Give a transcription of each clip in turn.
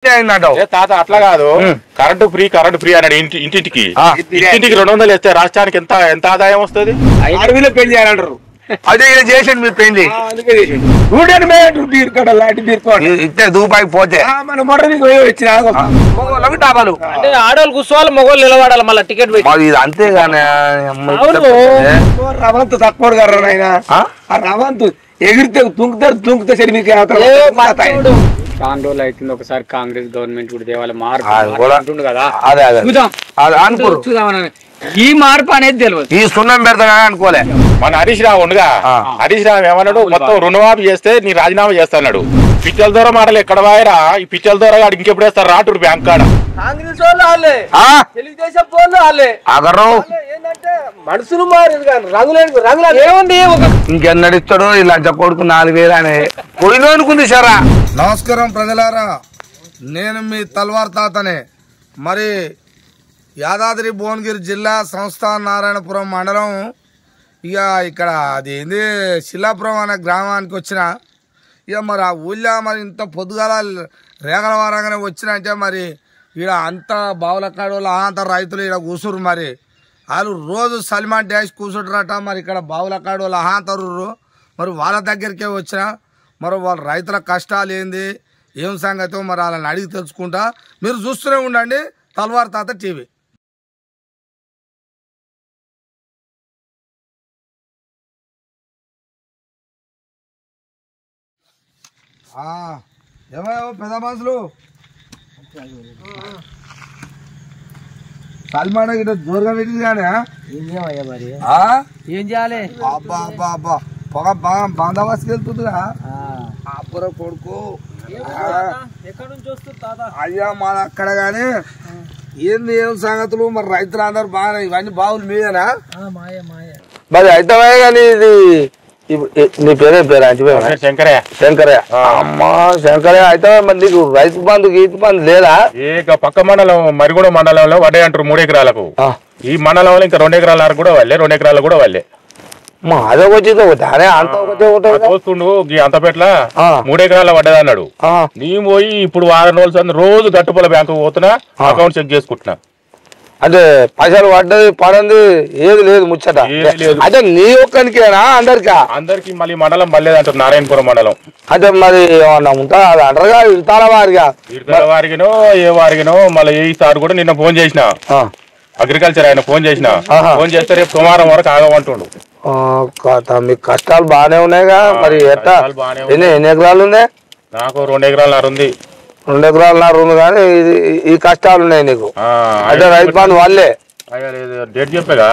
తాత అట్లా కాదు, కరెంటు ఫ్రీ అన్నాడు ఇంటింటికి 200 వేస్తే రాష్ట్రానికి ఎంత ఎంత ఆదాయం వస్తుంది? అడవిలో పెళ్లి చేయాలంటారు. అదే చేసిండు మీరు పెళ్లి ఇస్తే దూపాయికి పోతే మన మొట్టకి వచ్చిన డాబాలు అంటే ఆడవాళ్ళు కూర్చోవాలి, మగవాళ్ళు నిలబడాలి. మళ్ళీ టికెట్ ఇది అంతేగానే రవంతు తక్కువ గారు ఆయన ఆ రవంతు ఎగిరితే తుంకుతే సరి మీకు చాలా రోజులు అవుతుంది. ఒకసారి కాంగ్రెస్ గవర్నమెంట్ కూడా దేవాలి మార్పు కదా. ఈ మార్పు అనేది తెలియదు. ఈ సున్నం పెడతా అనుకోలే. మన హరీష్ రావు ఉండగా హరీష్ రావు ఏమన్నాడు, మొత్తం రుణమాఫీ చేస్తే నీ రాజీనామా చేస్తాడు. పిచ్చల ద్వారా మాటలు ఎక్కడ వాయరా? ఈ పిచ్చల ద్వారా ఇంకెప్పుడు వేస్తారు రాటూరు బ్యాంక్ కాడ. కాంగ్రెస్ వాళ్ళు వాళ్ళే, తెలుగుదేశం వాళ్ళు వాళ్ళే. ఏంటంటే మనుషులు రంగులు ఏముంది. ఇంకెన్నడిస్తాడు ఈ లంచ కొడుకు 4000 అని పోయిన అనుకుంది సరా. నమస్కారం ప్రజలారా, నేను మీ తల్వార్ తాతనే. మరి యాదాద్రి భువనగిరి జిల్లా సంస్థ నారాయణపురం మండలం ఇక ఇక్కడ అది ఏంది శిలాపురం అనే గ్రామానికి వచ్చిన. ఇక మరి ఆ ఊళ్ళో మరి ఇంత పొద్దుగాల రేగల వారంగానే వచ్చిన అంటే మరి ఇక్కడ అంత బావులకాడు అంత రైతులు ఇక్కడ కూర్చురు. మరి వాళ్ళు రోజు సల్మాన్ డ్యాష్ కూర్చుంటారట. మరి ఇక్కడ బావులకాడు అంతరు. మరి వాళ్ళ దగ్గరికే వచ్చిన. మరి వాళ్ళ రైతుల కష్టాలు ఏంది ఏం సంగతో మరి వాళ్ళని అడిగి తెలుసుకుంటా. మీరు చూస్తూనే ఉండండి తల్వార్ తాత టీవీ. ఏమో పెద్ద మనుషులు సల్మాన్ గిట్ట జోరుగా పెట్టింది కానీ ఏం చేయాలి? అబ్బా అబ్బా అబ్బా పొగ బాగా బందోబస్తుకి వెళ్తుందిగా. అప్పుర కొడుకు ఎక్కడి నుంచి వస్తుంది? అయ్యా మన అక్కడ గాని ఏంది ఏం సంగతులు? మరి రైతులు అందరు బాగా ఇవన్నీ బావులు మీదేనా? మరి అయితే కానీ ఇది నీ పేరే పేరు శంకరయ్య. అమ్మా శంకరయ్య అయితే మరి నీకు రైతు బంధు గీతు బంధు లేదా? పక్క మండలం మరిగూడ మండలంలో వడ్డే అంటారు 3 ఎకరాలకు. ఈ మండలంలో ఇంకా 2 ఎకరాల కూడా వాళ్ళే, 2 ఎకరాలు కూడా వాళ్ళే. అదే వచ్చింది అదే అంత చూస్తుండు. అంతపేట్ల 3 ఎకరాల పడ్డది అన్నాడు. నేను పోయి ఇప్పుడు 6 రోజులు రోజు గట్టుపల్ల బ్యాంకు పోతున్నా, అకౌంట్ చెక్ చేసుకుంటున్నా. అంటే పైసలు పడ్డది పడంది ఏది లేదు ముచ్చట. అంటే నీ ఒక్కనికేనా అందరికి? మళ్ళీ మండలం పడలేదు అంటారు, నారాయణపురం మండలం. అంటే మరి ఏమన్నా ఉంటా అది అంటారుగా ఇడతాల వారిగినో ఏ వారిగినో. మళ్ళీ ఏ సార్ కూడా నిన్న ఫోన్ చేసిన, అగ్రికల్చర్ ఆయన ఫోన్ చేస్తే రేపు సోమవారం వరకు ఆగమంటుండు. మీకు కష్టాలు బాగానే ఉన్నాయిగా. మరి ఎట్లా ఎన్ని ఎకరాలు ఉన్నాయి? నాకు 2 ఎకరాలన్నర ఉంది. 2 ఎకరాలన్నర ఉంది కానీ ఈ కష్టాలు ఉన్నాయి నీకు. అంటే రైతు బంధు వాళ్ళే డేట్ చెప్పగా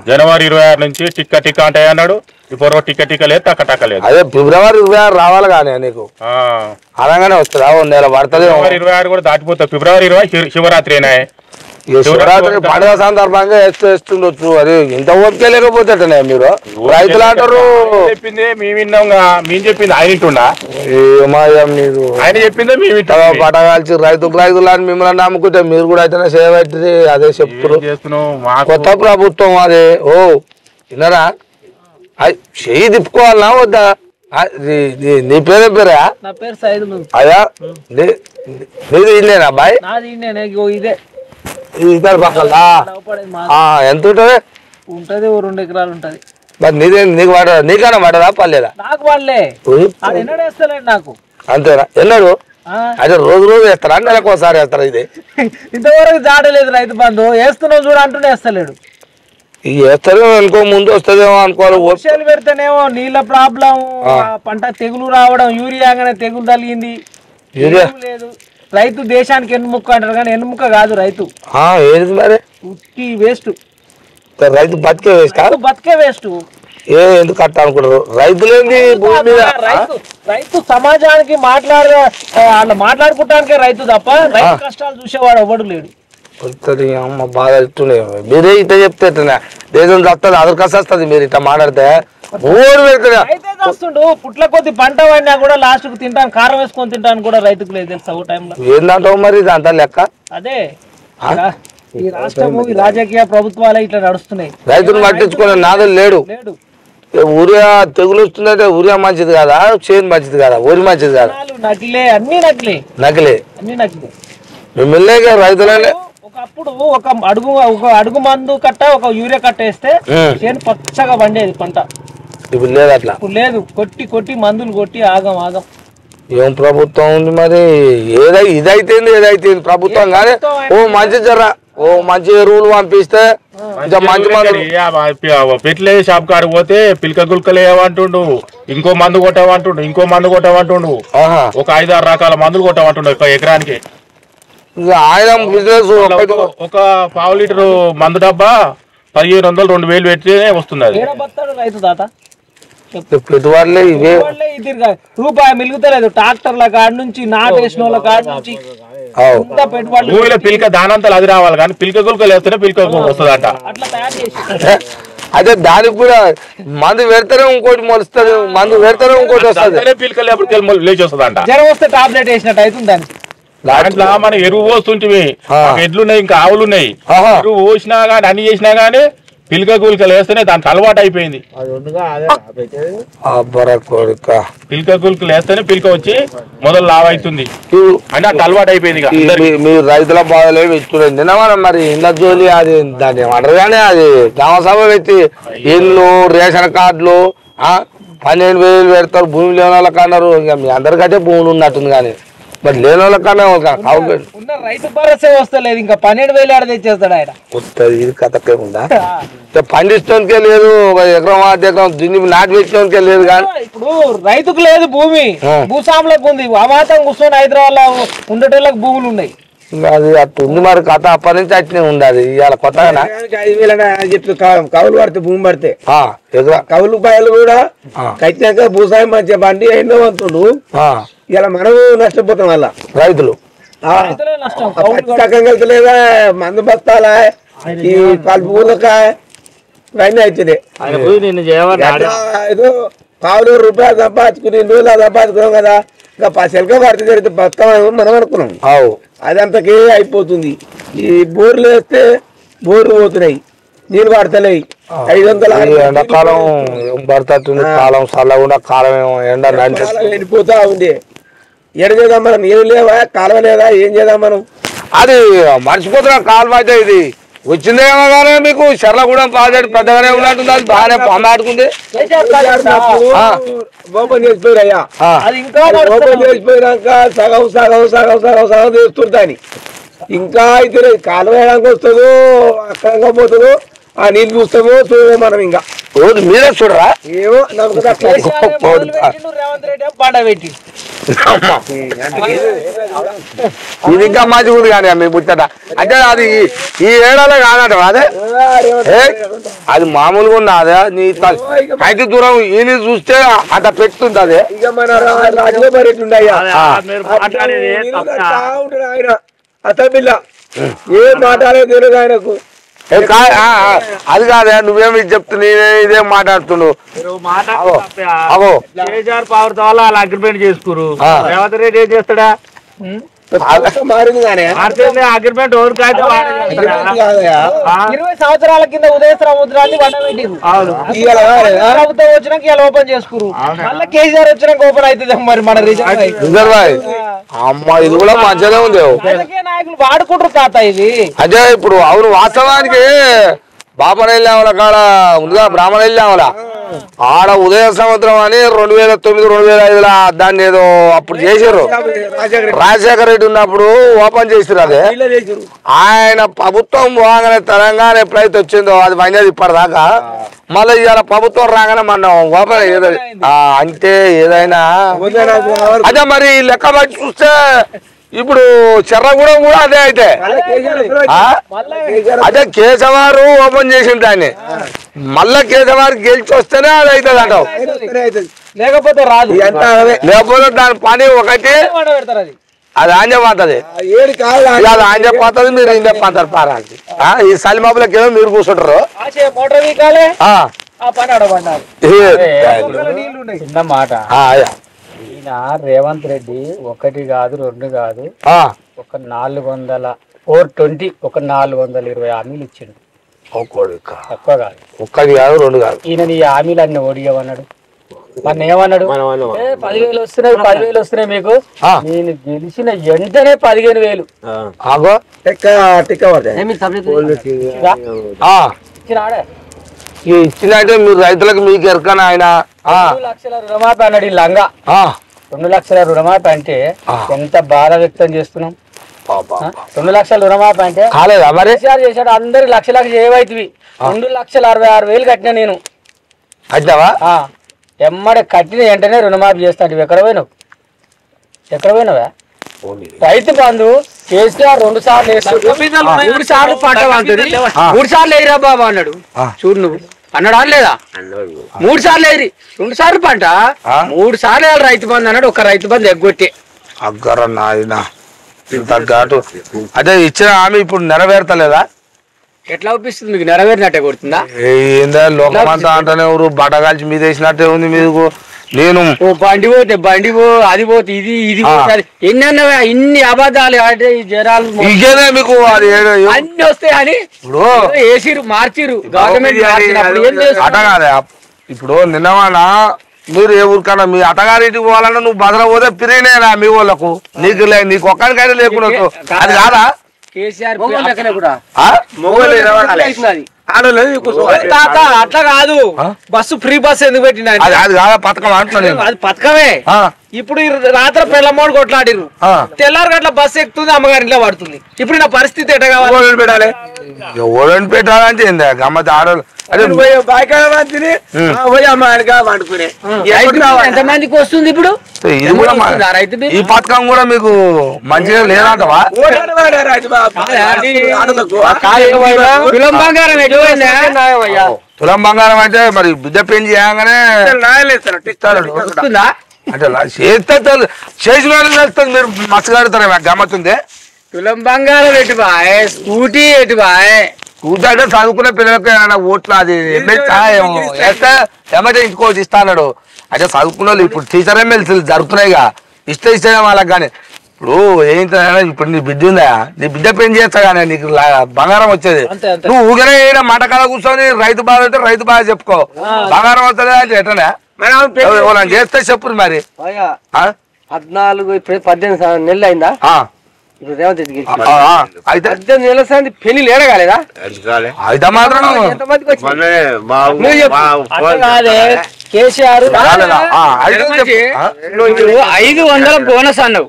జనవరి 26 నుంచి టిక్క అంటే అన్నాడు. ఇప్పుడు టిక్క లేదు, టక్క లేదు. అదే ఫిబ్రవరి 26 రావాలి కానీ నీకు అలాగానే వస్తుందా? 1 నెల పడుతుంది. జనవరి 26 కూడా దాటిపోతుంది. ఫిబ్రవరి 20 శివరాత్రి అయినాయి. శివరాత్రి పండుగ సందర్భంగా వేస్తుండొచ్చు. అది ఇంత ఓపిక లేకపోతే మీరు రైతులు అంటారు. చెప్పింది మేము విన్నాంగా, మేము చెప్పింది ఆయన ఇంటుండా? ఏమయ్యా మీరు ఆయన చెప్పిందే మేము పటగాల్చి రైతులు అని మిమ్మల్ని నమ్ముకుంటే మీరు కూడా అయితే చేయబట్టి అదే చెప్తున్నారు. కొత్త ప్రభుత్వం అది. ఓ విన్నారా? చెయ్యి తిప్పుకోవాలనా వద్దా? నీ పేరే పేరా? నా పేరు సైదులు. అయ్యా నీది ఇల్లేనా అబ్బాయి? ఇదే ఇద్దరు పక్కల ఎంత ఉంటది? ఉంటది 2 ఎకరాలు ఉంటది. మరి నీకు పడ నీకన్నా పడదా పర్లేదా? నాకు పడలే, ఎన్నడూ వేస్తలేడు నాకు. అంతేనా? ఎన్నడు? అదే రోజు వేస్తారా? నెలకు ఒకసారి వేస్తారా? ఇది ఇంతవరకు జాడలేదు రైతు బంధు. వేస్తున్నావు చూడ అంటూనే వేస్తలేడు. వేస్తారు అనుకో, ముందు వస్తుందేమో అనుకోవాలి. వర్షాలు పెడితేనేమో నీళ్ళ ప్రాబ్లం, పంట తెగులు రావడం, యూరియాగానే తెగులు తగిలింది. లేదు రైతు దేశానికి ఎన్నుముక్క అంటారు కానీ ఎన్నుముక్క కాదు రైతు. ఏది మరి ఉత్తి వేస్ట్. రైతు బతికే వేస్ట్. ఎందుకు కట్ట అనుకుంటారు రైతులేంది భూమి మీద? రైతు సమాజానికి మాట్లాడుకోవటానికే రైతు తప్ప రైతు కష్టాలు చూసేవాడు ఎవడు లేడు. అమ్మ బాగా ఇస్తుండే మీరే ఇట్లా చెప్తే దేశం చస్తుంది అదర్ కష్ట వస్తుంది. మీరు ఇట్లా మాట్లాడితే రైతే వస్తుండు. పుట్ల కొద్ది పంట పడినా కూడా లాస్ట్ కు తింటాను, కారం వేసుకొని తింటాను కూడా రైతుకు లేదు తెలుసా? ఓ టైంలో ఏందంటావు మరి అంతా లెక్క? అదే ఈ రాష్ట్రము ఈ రాజకీయ ప్రభుత్వాలే ఇట్లా నడుస్తున్నాయి. రైతులు పట్టించుకునే నాదులు లేడు. ఊరియా తెగులు వస్తుందంటే ఊరియా మంచిది కదా, చేను మంచిది కదా, ఊరి మంచిది కదా. నకిలే అన్ని నకిలే నకిలే అన్ని నకిలే. మిమ్మల్ని రైతులనే ఒకప్పుడు ఒక అడుగు మందు కట్ట ఒక యూరియా కట్ట వేస్తే చేను పచ్చగా పండేది పంట. ఇప్పుడు లేదు అట్లా. ఇప్పుడు లేదు, కొట్టి కొట్టి మందులు కొట్టి ఆగం ఆగం. ఏం ప్రభుత్వం ఉంది మరి? ఇదైతే ప్రభుత్వం కానీ ఓ మంచి జర ఓ మంచి ఎరువులు పంపిస్తే మంచి పెట్లే షాప్ కాడికి పోతే పిల్క గుల్కలు ఏమంటుండు, ఇంకో మందు కొట్టమంటుండు, ఒక 5-6 రకాల మందులు కొట్టమంటుండు ఎకరానికి. ఆయన బిజినెస్ ఒక 1/2 లీటర్ మందు డబ్బా 1500 2000 పెట్టినే వస్తుంది. అది రైతు దాత పెట్టుబడులే ఇవే రూపాయి మిలుగుతలేదు. ట్రాక్టర్ల కాడి నుంచి నాటేసిన వాళ్ళ కాడి నుంచి భూమిలో పిల్క దానంతలు అది రావాలి కానీ పిల్క గుల్కలు వేస్తేనే పిల్క వస్తుంది అంట. అట్లా తయారు చేసి అదే దానికి కూడా మందు పెడితేనే ఇంకోటి మొలుస్తుంది, మందు పెడితేనే ఇంకోటి వస్తుంది. పిల్కలు ఎప్పుడు లేచి వస్తుంది అంట. జ్వరం వస్తే టాబ్లెట్ వేసినట్టు అవుతుంది దానికి. దాంట్లో మనం ఎరువు పోస్తుంటే ఎడ్లున్నాయి, ఇంకా ఆవులున్నాయి. ఎరువు పోసినా గానీ అన్ని చేసినా గానీ పిల్క గుల్కలు వేస్తేనే దానికి అలవాటు అయిపోయింది. పిల్క గుల్కలు వేస్తేనే పిల్క వచ్చి మొదలు లావైతుంది అంటే అట్లా అలవాటు అయిపోయింది. మీరు రైతుల బాధలే పెట్టుకునేది నిన్నమనం మరి ఇండ్ల జోలి అది దాన్ని ఏమంటారు కానీ అది గ్రామసభ పెట్టి ఇల్లు రేషన్ కార్డులు 12,000 పెడతారు. భూమి లేని వాళ్ళకి అన్నారు. ఇంకా మీ అందరికంటే భూములు ఉన్నట్టుంది కానీ మరి లేని వాళ్ళకన్నా రైతు భరోసా వస్తలేదు. ఇంకా 12,000 ఆడ తెచ్చేస్తాడు ఆయన. వస్తుంది. ఇది కథకే ఉందా? పండించడానికే లేదు, ఒక ఎకరం 1 ఎకరం దున్ని నాటి పెట్టడానికే లేదు. కానీ ఇప్పుడు రైతుకు లేదు భూమి, భూస్వాములకు ఉంది. అమాతం కూర్చొని హైదరాబాద్ లో ఉండేటోళ్ళకి భూములు ఉన్నాయి. అది అట్టు ఉంది మరి కథ. అప్పటి నుంచి అట్నే ఉంది. అది ఇవాళ కొత్తగా 5,000 చెప్పి కవులు పడితే భూమి పడితే కవులు పాయలు కూడా కట్టినాక భూసాయం మంచిగా బండి ఎన్నో వంతుడు. ఇలా మనం నష్టపోతాం వల్ల రైతులు. చక్కగా వెళ్తలేదా మందు బస్తాలా ఈ కలుపు పూలకాయ ఇవన్నీ అవుతుంది. ఏదో 1,000 రూపాయలు సంపాదించుకుని 2 రోజులు సంపాదించుకున్నాం కదా. ఇంకా 10 సెల్క పడితే జరిగితే బతామని మనం అనుకున్నాం. అదంతకే అయిపోతుంది. ఈ బోర్లు వేస్తే బోర్లు పోతున్నాయి, నీళ్ళు పడతలేయి. 500 ఎండాకాలం పడుతుంది, కాలం చల్లకుండా కాలం ఎండ వెళ్ళిపోతా ఉంది. ఎడ చేద్దాం మనం? నీళ్ళు లేవా, కాలువ లేదా, ఏం చేద్దాం మనం? అది మర్చిపోతున్నా. కాలువ అయితే ఇది వచ్చిందేమో కానీ మీకు చెర్లగూడెం ప్రాజెక్ట్ పెద్దగానే ఉన్నట్టుంది. అది బాగానే పండాడుకుంది. ఓపెన్ చేసిపోయారయ్యా. ఓపెన్ చేసిపోయినాక సగం సగం సగం సగం సగం చేస్తుంటాని. ఇంకా అయితే కాలువ వేయడానికి వస్తుందో అక్కడ పోతుందో ఆ నీళ్ళు చూస్తామో చూడమో మనం. ఇంకా మీరే చూడరా? ఏమో ఇది ఇంకా మంచిగా ఉంది కానీ మీ ముచ్చట. అంటే అది ఈ ఏడాది కాదట. అదే అది మామూలుగా ఉన్నా అదే నీ అయితే దూరం ఈ నీళ్ళు చూస్తే అంత పెట్టుతుంది. అదే ఇక మన రాజగోపాల్ రెడ్డి ఉండయ్యా ఆయన అతమిల్ల ఏం మాట్లాడలేదు తెలియదు ఆయనకు. అది కాదే నువ్వేమి చెప్తు నేనే ఇదేం మాట్లాడుతున్నావు. కేసీఆర్ పవర్ తో వాళ్ళు అగ్రిమెంట్ చేసుకురు. రేవంత్ రెడ్డి ఏం చేస్తాడా? మారింది కానీ అగ్రిమెంట్ 20 సంవత్సరాల కింద ఉదయ సముద్రాన్ని వండబెట్టిరు. ప్రభుత్వం వచ్చినాక ఇలా ఓపెన్ చేసుకురు. మళ్ళీ కేసీఆర్ వచ్చినాక ఓపెన్ అవుతుంది. మరి మన రిజర్వ్ అమ్మ ఇది కూడా మంచిగానే ఉంది. రాజకీయ నాయకులు వాడుకుంటారు తాత ఇది. అదే ఇప్పుడు అవును వాస్తవానికి బాపనెల్లామల కాడ ఉందిగా బ్రాహ్మణెల్లామల ఆడ ఉదయ సముద్రం అని 2009 2005 దాన్ని ఏదో అప్పుడు చేసారు. రాజశేఖర రెడ్డి ఉన్నప్పుడు ఓపెన్ చేసారు. అదే ఆయన ప్రభుత్వం పోగానే తెలంగాణ ఎప్పుడైతే వచ్చిందో అది పైనది ఇప్పటిదాకా. మళ్ళీ ఇవాళ ప్రభుత్వం రాగానే మనం ఓపెన్ ఏదో అంటే ఏదైనా అదే మరి లెక్క బట్టి చూస్తే ఇప్పుడు చెర్రగూడెం కూడా అదే. అయితే అదే కేసవారు ఓపెన్ చేసింది దాన్ని. మళ్ళా కేసవారు గెలిచి వస్తేనే అది అవుతుంది అంటావు. లేకపోతే రాదు. లేకపోతే దాని పని ఒకటి అది ఆంజపోతుంది. అది ఆంజపోతుంది. మీరు ఏం చెప్పంటారు పారానికి ఈ సలిమాపులకి ఏమో మీరు కూర్చుంటారు. చిన్న మాట. ఈయన రేవంత్ రెడ్డి 1 కాదు 2 కాదు ఒక 420 ఒక 420 హామీలు ఇచ్చిండు. తక్కువ కాదు. 1 కాదు 2 కాదు. ఈయన ఈ హామీలు అన్ని ఓడియమన్నాడు. మన ఏమన్నాడు 10,000 వస్తున్నాయి 10,000 వస్తున్నాయి మీకు నేను గెలిచిన వెంటనే 15,000 ఆగో ఇచ్చినట్టే మీరు రైతులకు మీకు ఎరకనా ఆయన 2 లక్షల రుణమాఫీ అన్నాడు ఈ లంగా 2 లక్షల రుణమాఫీ అంటే ఎంత బాధ వ్యక్తం చేస్తున్నాం 2 లక్షల రుణమాఫీ అంటే కాలేదా మరి చేశాడు అందరు లక్ష ఏవైతుంది 2,66,000 కట్టినా నేను కట్టినావా ఎమ్మడే కట్టిన వెంటనే రుణమాఫీ చేస్తాను ఎక్కడ పోయినావా రైతు బంధు కేసీఆర్ 2 సార్లు వేస్తాడు 3 సార్లు పంట పండుతుంది 3 సార్లు వేయరా బాబా అన్నాడు చూడు నువ్వు అన్నాడా లేదా 3 సార్లు వేయరి 2 సార్లు పంట 3 సార్లు వేయాలి రైతు బంధు అన్నాడు ఒక రైతు బంధు ఎగ్గొట్టే అగ్గర నాయన ఇంత ఘాటు అదే ఇచ్చిన హామీ ఇప్పుడు నెరవేర్తలేదా ఎట్లా ఒప్పిస్తుంది మీకు నెరవేరినట్టే కొడుతుందా ఏందా లోకమంతా అంటేనే ఎవరు బట్టగాల్చి మీద వేసినట్టే ఉంది మీకు నేను బండి పో అది పోతే ఇది ఎన్ని అన్నవా ఇన్ని అబద్ధాలు అంటే ఈ జనాలు ఇకేనే మీకు అది అన్ని వస్తాయి అని ఇప్పుడు వేసిరు మార్చిరు గవర్నమెంట్ అట కాదే ఇప్పుడు నిన్నవానా మీరు ఏ ఊరికన్నా మీ అటగారింటికి పోవాలన్నా నువ్వు భద్ర పోతే పిరిగినేనా మీ వాళ్ళకు నీకు ఒక్కరికైనా లేకుండా అది కాదా కేసీఆర్ అట్లా కాదు బస్సు ఫ్రీ బస్సు ఎందుకు పెట్టిన అది కాదా పథకం అంటున్నా అది పథకమే ఇప్పుడు రాత్రి పిల్లమ్మోడు కొట్లాడిరు తెల్లారు గట్ల బస్సు ఎక్కుతుంది అమ్మగారి ఇంట్లో పడుతుంది ఇప్పుడు నా పరిస్థితి ఎట్లా కావాలి పెట్టాలి ఓడని పెట్టాలంటే ఏందా గమ్మతి ఆడోళ్ళు ఎంతమందికి వస్తుంది ఇప్పుడు ఇది కూడా ఈ పథకం కూడా మీకు మంచిగా లేదంటవా తులం బంగారం తులం బంగారం అంటే మరి బిడ్డ పెళ్లి చేయగానే వస్తుందా అంటే చేసిన వాళ్ళు చేస్తుంది మీరు మచ్చగాడుతారా గమ్మతుంది తులం బంగారం ఎటు బాయ్ స్కూటీ ఎటు బాయ్ కూర్చోంటే చదువుకునే పిల్లలకి ఓట్లు అది వేస్తే ఏమంటే ఇంకోటి ఇస్తాడు అంటే చదువుకున్న వాళ్ళు ఇప్పుడు టీచర్ ఎమ్మెల్సీలు జరుగుతున్నాయిగా ఇస్తే వాళ్ళకి కానీ ఇప్పుడు ఏంటో ఇప్పుడు నీ బిడ్డ ఉందా నీ బిడ్డ పెళ్లి చేస్తా కానీ నీకు బంగారం వచ్చేది నువ్వు ఊగనే మాట కళ కూర్చొని రైతు బాధ అయితే రైతు బాధ చెప్పుకో బంగారం వస్తుంది అంటే ఎట్లనే చేస్తే చెప్పు మరి 18 నెలలు అయిందా ఇప్పుడు రేవంత్ రెడ్డి అయితే 18 నెలల సంది పెళ్లి లేడగాలేదా అయితే మాత్రం కేసీఆర్ 500 బోనస్ అన్నావు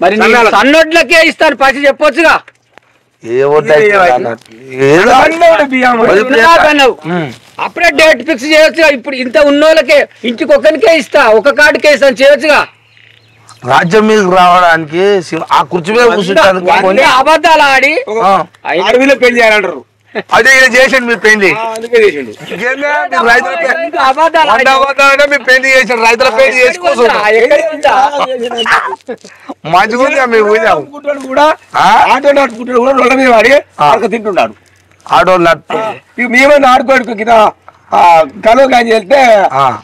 మరి సన్నోట్లకే ఇస్తాను పచ్చి చెప్పొచ్చుగా అప్పుడే డేట్ ఫిక్స్ చేయొచ్చుగా ఇప్పుడు ఇంత ఉన్నోళ్ళకే ఇంటికి ఒకరికే ఇస్తా ఒక కార్డుకే ఇస్తాను చేయొచ్చుగా రాజ్యం మీదకి రావడానికి ఆ కుర్చీ మీద కూర్చుంటాను అబద్ధాలు ఆడి అడవిలో పెళ్లి చేయాలంటారు అదే ఇలా చేసిండు మీరు పెళ్లి మీ పెళ్లి చేసాడు రైతుల పెళ్లి చేసుకోవచ్చు మంచిగా మీ కూడా ఆటో నడుపుకుంటాడు కూడా రోడ్ల మీద వాడి తింటున్నాడు ఆటో మేమన్నా ఆడుకోడుకు కింద కలువ గంజి వెళ్తే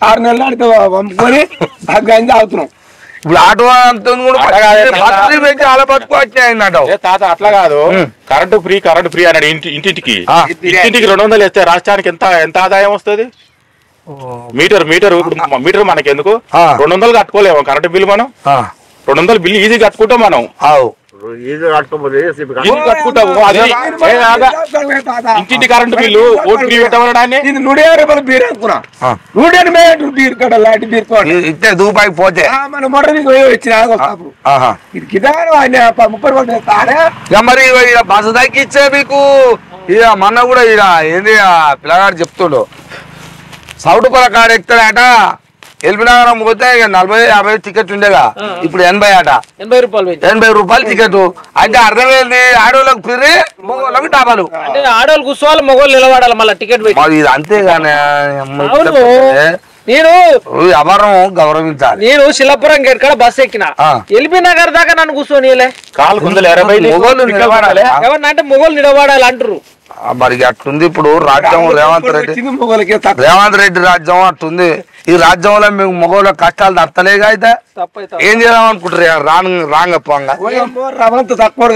6 నెలలు ఆడితే పంపుకొని ఆ గంజి ఆగుతున్నాం ఇప్పుడు ఆటో అంత చాలా బతుకొచ్చాయిందట తాత అట్లా కాదు కరెంటు ఫ్రీ అన్నాడు ఇంటింటికి 200 వేస్తే రాష్ట్రానికి ఎంత ఆదాయం వస్తుంది మీటర్ మనకి ఎందుకు 200 కట్టుకోలేము కరెంటు బిల్లు మనం 200 బిల్లు ఈజీ కట్టుకుంటాం మనం ఇంటింటి కరెంటు బిల్లు ఓటు ఫ్రీ పెట్టమనడాన్ని 150 బీర్ అనుకున్నా 180 బీర్ కట్ట లాంటి బీర్ ఇస్తే దూపాయికి పోతే మన మొదటి వచ్చిన మరి బస్సు తగ్గిచ్చే మీకు ఇక మొన్న కూడా ఇక ఏంది పిల్లగాడు చెప్తుండు సౌటుపల కాడ ఎక్కుతాడట ఎల్బినగరం పోతే 40-50 టికెట్ ఉండేగా ఇప్పుడు 80 అట 80 రూపాయలు టికెట్ అంటే అర్థమైంది ఆడోళ్ళకి పిర్రి మగోళ్ళకి డాబాలు అంటే ఆడోళ్ళు కూర్చోవాలి మగోళ్ళు నిలబడాలి మళ్ళీ టికెట్ ఇది అంతేగానే నేను ఎవరం గౌరవించాలి నేను శిలాపురం గేట్ కాడ బస్ ఎక్కిన ఎల్బీ నగర్ దాకా నన్ను కూర్చొని ఎవరినంటే మొగోళ్ళు నిలబడాలి అంటారు మరి అట్టుంది ఇప్పుడు రాజ్యం రేవంత్ రెడ్డి రాజ్యం అట్టుంది ఈ రాజ్యంలో మీకు మగవాళ్ళ కష్టాలు తప్పలేగా అయితే ఏం చేద్దాం అనుకుంటారు రాంగ పోంగా రవంత్ తక్కువ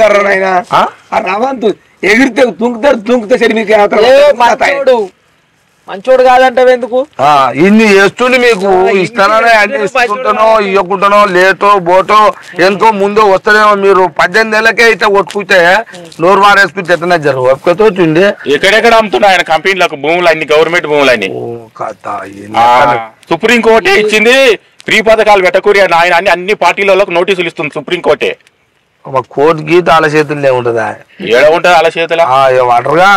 రవంత్ ఎగిరితే తుంకుతారు చెడి మంచోడు కాదంటావు ఎందుకు? ఇన్ని చేస్తుండి మీకు ఇస్తానో అన్ని ఇస్తుంటానో ఇవ్వకుంటానో లేటో బోటో ఎంతో ముందో వస్తేనేమో మీరు 18 ఏళ్ళకే ఇట్లా కొట్టుకుంటే నోరు మారేసుకుంటే ఎట్లా జరుగు ఒక్కతోటి ఎక్కడెక్కడ అమ్ముతున్నాయి ఆయన కంపెనీలకు భూములు అన్ని గవర్నమెంట్ భూములన్నీ. సుప్రీంకోర్టే ఇచ్చింది ఫ్రీ పథకాలు పెట్టకూరి ఆయన అన్ని పార్టీలకు నోటీసులు ఇస్తుంది సుప్రీంకోర్టే. కోర్టు గీత వాళ్ళ చేతుల్లో ఉంటుందా? ఏడ ఉంటుంది వాళ్ళ చేతుల వాటరుగా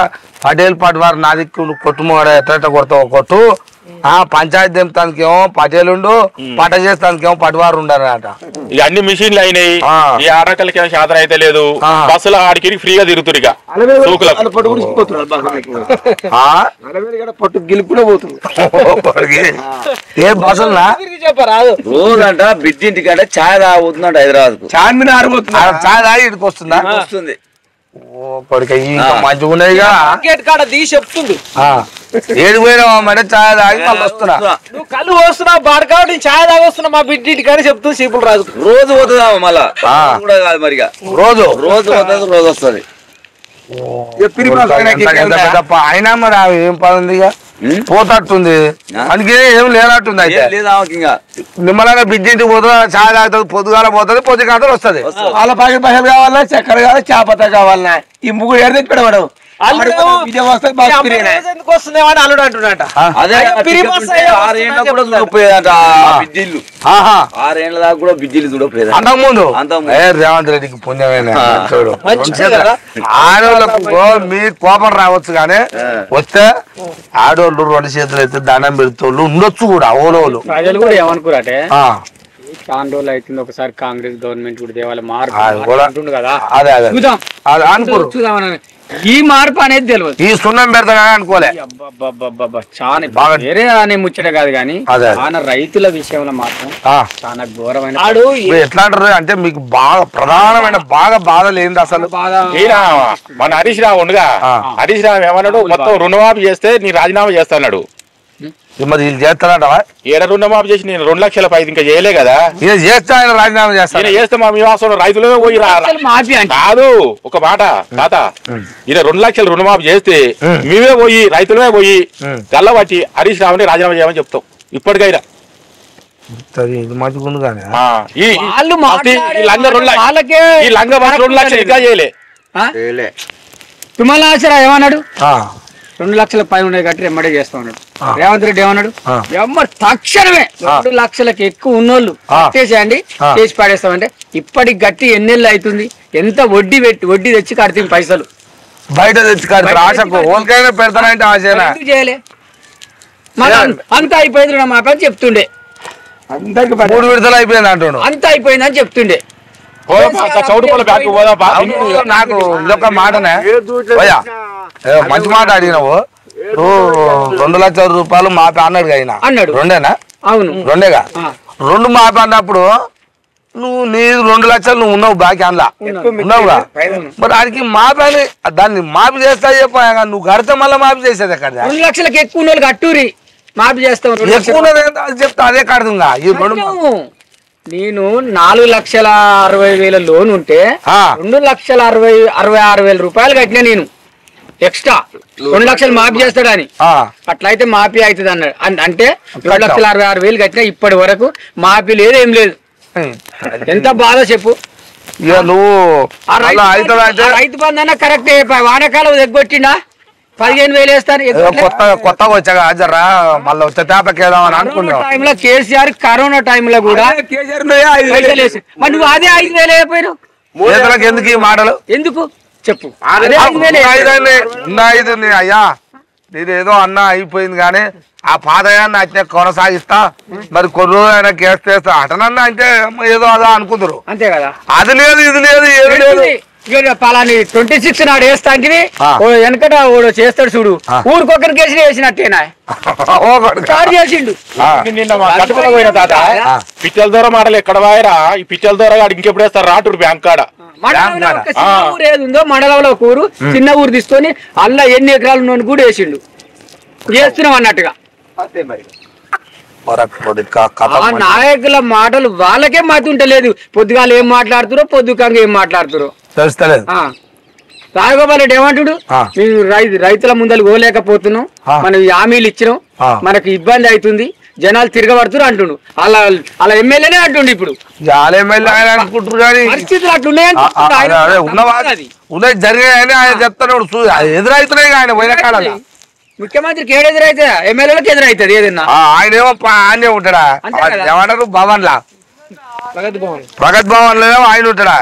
పటేల్ పటివారు నా దిక్కు కొట్టుమోడ ఎట్ట కొడతావు కొట్టు పంచాయతీ దింపడానికేమో పటేల్ ఉండు పట చేస్తానికేమో పటివారు ఉండరట. ఇక అన్ని మిషన్లు అయినాయి. ఈ ఆడకలకి ఏమో శాతం అయితే లేదు. బస్సుల ఆడికి ఫ్రీగా తిరుగుతురు ఇక పట్టు గెలుపులో పోతుంది. ఏ బస్సులా చెప్పరాదు రోజంట బిడ్డింటికంటే ఛాయ్ తాగుతుందంట హైదరాబాద్ కు. చార్మినార్ ఛాయ్ తాగి ఇటుకు వస్తుందా? వస్తుంది. మంచిగా ఉన్నాయిగా కాడ తీసి చెప్తుంది. ఏడు పోయినావా మరి ఛాయ్ తాగి మళ్ళీ వస్తున్నా. నువ్వు కళ్ళు పోస్తున్నావు బాడు కాబట్టి ఛాయ్ తాగి వస్తున్నా మా బిడ్డింటి కానీ చెప్తుంది సీపులు రాజు. రోజు పోతుందా మళ్ళా కూడా కాదు మరిగా రోజు రోజు పోతుంది రోజు వస్తుంది. అయినా మరి ఆమె ఏం పని ఇక పోతట్టుంది అందుకే ఏం లేనట్టుంది. అయితే నిమ్మలంగా బిడ్డింటికి పోతుందా ఛాయ్ తాగుతుంది పొద్దుగాల పోతుంది పొద్దుగాల వస్తుంది. వాళ్ళ పైసలు కావాలన్నా చక్కెర కావాలి చేపత కావాలన్నా ఈ ముగ్గురు ఏడు తెచ్చి పెడవడం ఎందుకు వస్తుందేమో అని అల్లుడు అంటున్నట. అదే 6 ఏళ్ళ కూడా చూడపోయేదంట బిడ్డీలు. 6 ఏళ్ళ దాకా కూడా బిడ్డీలు చూడపోయేది అంతకు ముందు. రేవంత్ రెడ్డికి పుణ్యమైన ఆడోళ్ళకు మీ కోపం రావచ్చు కానీ వస్తే ఆడోళ్ళు 2 చేతులు అయితే దండం పెడుతోళ్ళు ఉండొచ్చు కూడా. ఓలోళ్ళు ప్రజలు కూడా ఏమనుకోరటే చాలా రోజులు అవుతుంది ఒకసారి కాంగ్రెస్ గవర్నమెంట్ కూడా దేవాల మార్పు కదా. అదే అదే అనుకోరు చూద్దామని ఈ మార్పు అనేది తెలియదు. ఈ సున్నం పెడతా అనుకోలే. చాలా వేరే అనే ముచ్చట కాదు కానీ ఆయన రైతుల విషయంలో మాత్రం చాలా ఘోరమైన ఎట్లా అంటారు అంటే మీకు బాగా ప్రధానమైన బాగా బాధ లేనిది అసలు. మన హరీష్ రావు ఉండగా హరీష్ రావు ఏమన్నాడు మొత్తం రుణమాఫీ చేస్తే నీ రాజీనామా చేస్తాడు. మరి వీళ్ళు చేస్తారంటవా? ఏడ రుణమాఫీ చేసి నేను 2 లక్షల పైది ఇంకా చేయలే కదా. చేస్తే ఆయన రాజీనామా చేస్తాను చేస్తే మా నివాసంలో రైతులే పోయి కాదు ఒక మాట తాత ఈయన 2 లక్షలు రుణమాఫీ చేస్తే మేమే పోయి రైతులమే పోయి గల్లబట్టి హరీష్ రావుని రాజీనామా చేయమని చెప్తాం ఇప్పటికైనా. మంచిగా ఉంది కానీ ఈ లంగ 2 లక్షలు ఇంకా చేయలే. తుమ్మల ఆశరా ఏమన్నాడు 2 లక్షల పై ఉండే కట్టి ఎమ్మడే చేస్తా ఉన్నాడు. రేవంత్ రెడ్డి ఏమన్నాడు తక్షణమే 2 లక్షలకు ఎక్కువ ఉన్నోళ్ళు చేసేయండి చేసి పాడేస్తామంటే ఇప్పటికి గట్టి ఎన్నెళ్ళు అవుతుంది. ఎంత వడ్డీ తెచ్చి కడుతుంది పైసలు బయట తెచ్చి కడుతుంది. ఆశకు ఓల్కైనా పెడతానంటే ఆశ చేయలే అంత అయిపోయింది మా పని చెప్తుండే. 3 విడతలు అయిపోయింది అంటుండు. అంత అయిపోయిందని చెప్తుండే. నాకు ఇదొక మాటనే మంచి మాట అడిగినావు. 2 లక్షల రూపాయలు మాపి అన్నాడు అన్నాడు. రెండేనా? అవును రెండేగా. 2 మాపి అన్నప్పుడు నువ్వు నీ 2 లక్షలు నువ్వు ఉన్నావు బాకీ అందులో ఉన్నావుగా. మరి దానికి మాపి అని దాన్ని మాపి చేస్తా చెప్పా నువ్వు కడితే మళ్ళీ మాపి చేసేది ఎక్కడ? 2 లక్షలకి ఎక్కువ కట్టూరి మాపి చేస్తావు చెప్తా అదే కడుతుందా ఈ 2 నేను 4,60,60,000 లోన్ ఉంటే 2,66,000 రూపాయలు కట్టినా నేను ఎక్స్ట్రా 2 లక్షలు మాఫీ చేస్తాడని. అట్లయితే మాఫీ అవుతుంది అన్నాడు. అంటే 2,66,000 కట్టినా ఇప్పటి వరకు మాఫీ లేదు ఏం లేదు. ఎంత బాధ చెప్పు. నువ్వు రైతు బంధు అన్నా కరెక్ట్ వానకాలం ఎగ్గొట్టిండా 15,000 వేస్తాను. కొత్తగా వచ్చాక జరా మళ్ళీ వచ్చే తేపకేదామని అనుకున్నా. టైంలో కేసీఆర్ కరోనా టైంలో కూడా నువ్వు అదే 5,000 అయిపోయినావు. ఎందుకు ఈ మాటలు ఎందుకు చెప్పు. అయ్యా నేనేదో అన్నా అయిపోయింది కానీ ఆ పాదయాన్ని అయితే కొనసాగిస్తా మరి కొన్ని రోజులు అయినా కేసు చేస్తా అటనన్నా అంటే ఏదో అదో అనుకుందరు అంతే కదా. అది లేదు ఇది లేదు ఏది లేదు. పలాని 26 నాడు వేస్తా అంటే వెనకట ఓడు చేస్తాడు చూడు ఊరికొక్కరికి వేసి వేసినట్టేనా చేసిండు. పోయిన తాత పిచ్చల దూర మాటలు ఎక్కడ వాయరా ఈ పిచ్చల దూర ఇంకెప్పుడు వేస్తారు రాటూరు బ్యాంక్ కాడ. ఊరు ఏదుందో మండలంలో ఒక ఊరు చిన్న ఊరు తీసుకొని అల్లా ఎన్ని ఎకరాలు ఉన్న కూడా వేసిండు చేస్తున్నాం అన్నట్టుగా. నాయకుల మాటలు వాళ్ళకే మతి ఉంటలేదు. పొద్దుగాలు ఏం మాట్లాడుతారో పొద్దుకంగా ఏం మాట్లాడుతారో తెలుస్తలేదు. రాజగోపాల్ రెడ్డి ఏమంటుడు మేము రైతుల ముందలు పోలేకపోతున్నాం మనం హామీలు ఇచ్చినాం మనకు ఇబ్బంది అవుతుంది జనాలు తిరగబడుతున్నారు అంటుండు అలా ఎమ్మెల్యేనే అంటుండు ఇప్పుడు అనుకుంటారు కానీ పరిస్థితులు అట్లున్నాయి జరిగాయని ఆయన చెప్తాడు ఎదురైతున్నాయి ఆయన పోయిన కాలంలో ముఖ్యమంత్రికి ఏడు ఎదురైతే ఎమ్మెల్యేలకు ఎదురైతుంది ఏదన్నా ఆయన ఏమో ఆయనే ఉంటాడా ఏమంటారు భవన్ లా ప్రగతి భవన్ లో ఆయన ఉంటాడా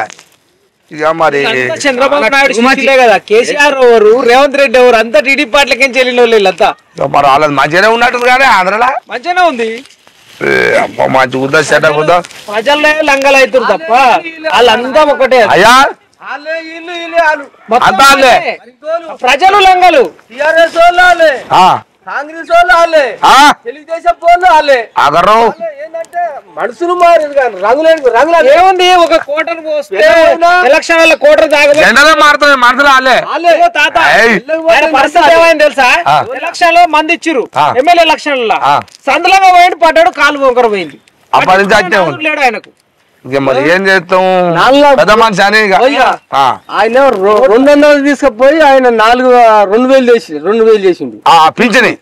ఇక మరి చంద్రబాబు నాయుడు కదా కేసీఆర్ ఎవరు రేవంత్ రెడ్డి ఎవరు అంతా టీడీపీ పార్టీలకేం చెల్లిన వీళ్ళంతా మరి వాళ్ళది మంచిగానే ఉన్నట్టు కానీ ఆంధ్రలా మంచిగానే ఉంది మంచి ఉందా సెట్ ఉందా ప్రజల్లో లంగలు అవుతారు తప్ప వాళ్ళంతా ఒకటే అయ్యా ప్రజలు లంగలు టిఆర్ఎస్ వాళ్ళు కాంగ్రెస్ వాళ్ళు తెలుగుదేశం వాళ్ళు ఏంటంటే మనుషులు మారేది కానీ రంగులు ఏముంది ఒక కోటను పోస్తే ఎలక్షన్ వల్ల కోటలు మారుతుంది మనుషులు తాత పరిస్థితి ఏమైంది తెలుసా ఎలక్షన్ లో మంది ఇచ్చిర్రు ఎమ్మెల్యే ఎలక్షన్ లో సందులంగా పోయింది పడ్డాడు కాలు వంకర పోయింది లేడు ఆయనకు మరి ఏం చేస్తాం పెద్ద మనిషి అని ఆయన 200 తీసుకుపోయి ఆయన 2,000 చేసిండు పింఛని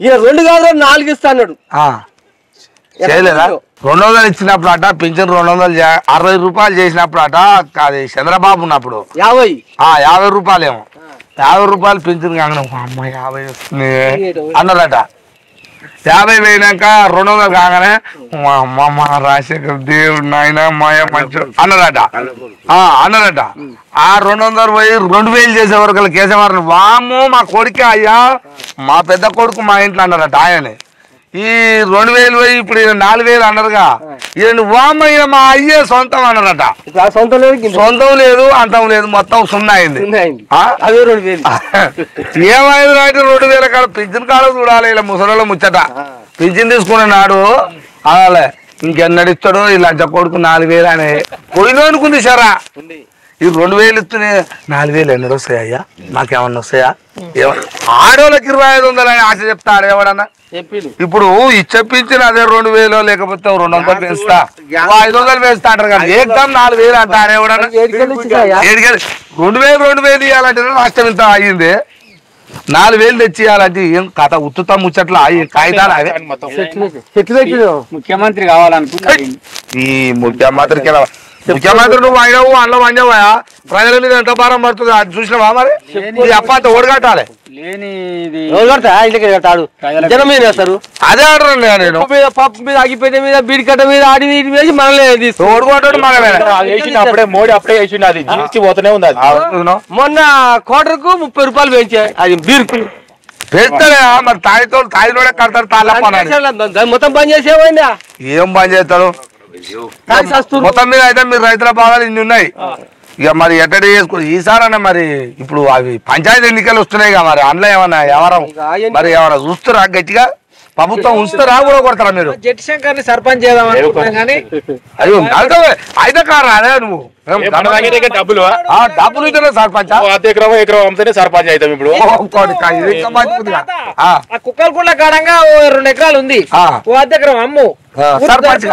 ఇక 2 కాదు 4 ఇస్తా అన్నాడు చేయలేదా 200 ఇచ్చినప్పుడు అట పింఛన్ 260 రూపాయలు చేసినప్పుడు అట అది చంద్రబాబు ఉన్నప్పుడు 50 రూపాయలేమో 50 రూపాయలు పింఛన్ కాగానే అమ్మ 50 వస్తుంది అన్నారట 50 పోయినాక 200 కాగానే అమ్మ రాజశేఖర్ దేవుడు నాయన మాయ మంచు అన్నారట ఆ 200 పోయి 2,000 చేసే వరకు కేశవారిని వాము మా కొడుకే అయ్యా మా పెద్ద కొడుకు మా ఇంట్లో అన్నారట ఆయనే ఈ 2,000 పోయి ఇప్పుడు 4,000 అన్నారుగా ఈయన వామ ఈయన మా అయ్యే సొంతం అన్నారట సొంతం లేదు అంతం లేదు మొత్తం 0 అయింది ఏమైంది అంటే 2,000 కాడ పింఛన్ కాడ చూడాలి ఇలా ముసలిలో ముచ్చట పింఛన్ తీసుకున్న నాడు అలాగే ఇంకెన్నడిస్తాడో ఈ లంచ కొడుకు 4,000 అని పోయినో అనుకుంది సరా ఈ 2,000 ఇస్తూనే 4,000 ఎన్నడు వస్తాయి అయ్యా మాకేమన్నా వస్తాయా ఆడోళ్ళకి 2,500 అని ఆశ చెప్తాడు ఎవడన్నా ఇప్పుడు చెప్పించిన అదే 2,000 లేకపోతే 200 పెంచుతా 500 పెంచుతా అంటారు కానీ ఏకదం 4,000 అంటారు ఎవడన్నా 2,000 ఇవ్వాలంటే రాష్ట్రం ఇంత అయ్యింది 4,000 తెచ్చి ఇవ్వాలంటే ఏం కథ ఉత్తుతా ముచ్చట్లా కాగితాలు అవే ముఖ్యమంత్రి కావాలనుకుంటా ఈ ముఖ్యమంత్రికి నువ్వు అయినావు అందులో వంజావా ప్రజల మీద ఎంత భారం పడుతుంది అది చూసినావా మరి అప్ప అంత ఓడగట్టాలి అదే ఆడరండి నేను పప్పు మీద అగిపోతే మీద బీడికట్ట మీద ఆడి వేసి మనల్ని ఓడుకోవటాడు అప్పుడే మోడీ అప్పుడే వేసిండు అది జీఎస్టీ పోతూనే ఉంది అది మొన్న కోటర్కు 30 రూపాయలు పెంచాయి అది బీర్కు పెడతాడే మరి తాయితోడే కడతాడు తాళ్ళ మొత్తం బంద్ చేసేమైందా ఏం బంద్ చేస్తాడు మొత్తం మీద అయితే మీరు రైతుల బాధలు ఇన్ని ఉన్నాయి ఇక మరి ఎట్టడి చేసుకో ఈసారన్నా మరి ఇప్పుడు అవి పంచాయతీ ఎన్నికలు వస్తున్నాయి కదా మరి అందులో ఏమన్నా ఎవరం మరి ఏమన్నా చూస్తారా గట్టిగా ప్రభుత్వం ఉంచుతారా కూడా కొడతారా మీరు జట్టి శంకర్ ని సర్పంచ్ చేద్దాం అయ్యో అయితే కారా అదే నువ్వు డబ్బులు ఇతనే సర్పంచ్ ఎకరం అమ్మితేనే సర్పంచ్ అవుతాం ఇప్పుడు కుక్కల గుళ్ళ కాడంగా 2 ఎకరాలు ఉంది ఓ అర్ధ ఎకరం అమ్ము సర్పంచ్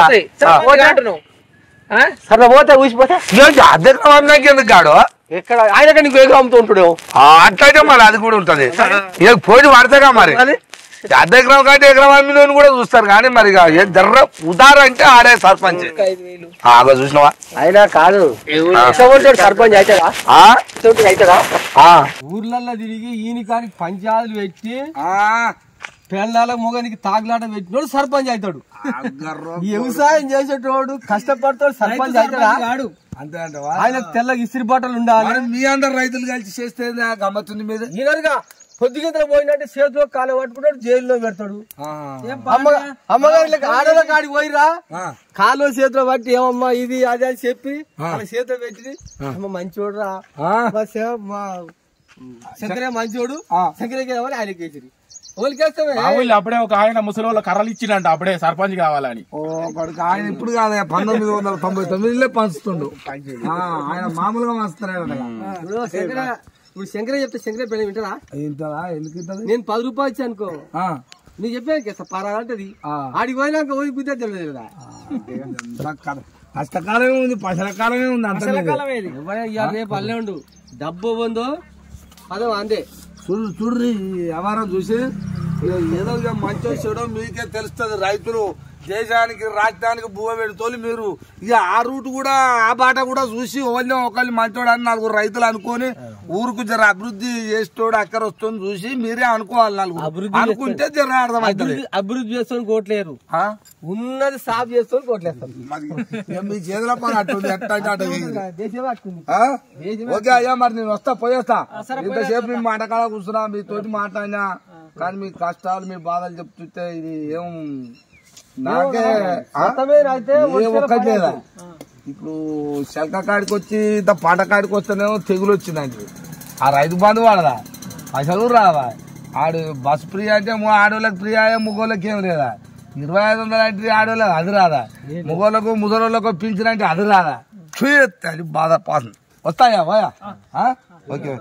సరే పోతే ఊసిపోతే అద్దె ఎందుకు కాడు ఎక్కడ ఆయన నీకు ఎగురు అమ్ముతూ ఉంటాడు అట్లయితే మరి అది కూడా ఉంటది ఇక పోయి పడతాగా మరి అర్ధ ఎకరం కంటే ఎకరం అమ్మిన కూడా చూస్తారు కానీ మరి జర్ర ఉదార అంటే ఆడే సర్పంచ్ చూసినావా అయినా కాదు సర్పంచ్ అవుతాడా ఊర్లలో తిరిగి ఈయన కానీ పంచాయతీలు పెట్టి పెళ్ళాలకు మొగనికి తాగులాట పెట్టినోడు సర్పంచ్ అవుతాడు వ్యవసాయం చేసేటోడు కష్టపడతాడు సర్పంచ్ అవుతాడు అంతే అంటే ఆయన తెల్లగా ఇస్త్రీ బట్టలు ఉండాలి మీ అందరు రైతులు కలిసి చేస్తే గమ్మతుంది మీద ఈయనగా పొద్దుగింతలు పోయినట్టే చేతిలో కాలు పట్టుకుంటాడు జైల్లో పెడతాడు అమ్మగారికి ఆడల కాడికి పోయిరా కాలు చేతిలో పట్టి ఏమమ్మా ఇది అది అని చెప్పి చేతిలో పెట్టి అమ్మ మంచోడురా శంకరే మంచోడు శంకరకి ఆయనకి వేసిరి అప్పుడే ఒక ఆయన ముసలి కర్రలు ఇచ్చినంట అప్పుడే సర్పంచ్ కావాలని ఆయన ఇప్పుడు కాదు 1999 పంచుతుండు ఆయన మామూలుగా పంచుతారు ఇప్పుడు శంకరే చెప్తే శంకరే పెళ్ళి వింటారా నేను 10 రూపాయలు ఇచ్చా అనుకో నీకు చెప్పాను పరాలంటది ఆడికి పోయినాక ఓడి బుద్ధి తెలియదు కష్టకాలమే ఉంది పసల కాలమే ఉంది అంత రేపు అల్లే ఉండు డబ్బు ఉందో అదే అందే చూడ్రి వ్యవహారం చూసి ఏదో మంచి చెడో మీకే తెలుస్తుంది. రైతులు దేశానికి రాష్ట్రానికి భూమ పెడుతోళ్ళు మీరు ఇక ఆ రూట్ కూడా ఆ బాట కూడా చూసి ఒకళ్ళు మంచోడు అని నలుగురు రైతులు అనుకొని ఊరుకు జర అభివృద్ధి చేసేటోడు అక్కడ వస్తుంది చూసి మీరే అనుకోవాలి. నలుగురు అనుకుంటే జర అర్థమవుతుంది. అభివృద్ధి చేస్తాను కోట్లేరు ఉన్నది సాఫ్ చేస్తాను కోట్లేస్తాం. మీ చేతుల పని అట్టుంది ఓకే అయ్యా మరి నేను వస్తా పోయేస్తా. ఇంతసేపు మీ మాట కాడ కూర్చున్నా మీతోటి మాట్లాడినా కానీ మీ కష్టాలు మీ బాధలు చెప్తుంటే ఇది ఏం నాకే ఒక్కటి లేదా. ఇప్పుడు శల్క కాడికి వచ్చి ఇంత పంట కాడికి వస్తేనేమో తెగులు వచ్చిందండి. ఆ రైతు బంధు వాడదా అసలు రాదా. ఆడు బస్ ఫ్రీ అంటే ఆడోళ్ళకి ఫ్రీ అయ్యా మగోళ్ళకి ఏం లేదా. 2500 అంటే ఆడోళ్ళకి అది రాదా. మగోళ్ళకు ముసలోళ్ళకు పింఛన్ అంటే అది రాదా. అది బాధ పాసం వస్తాయా భయ ఓకే.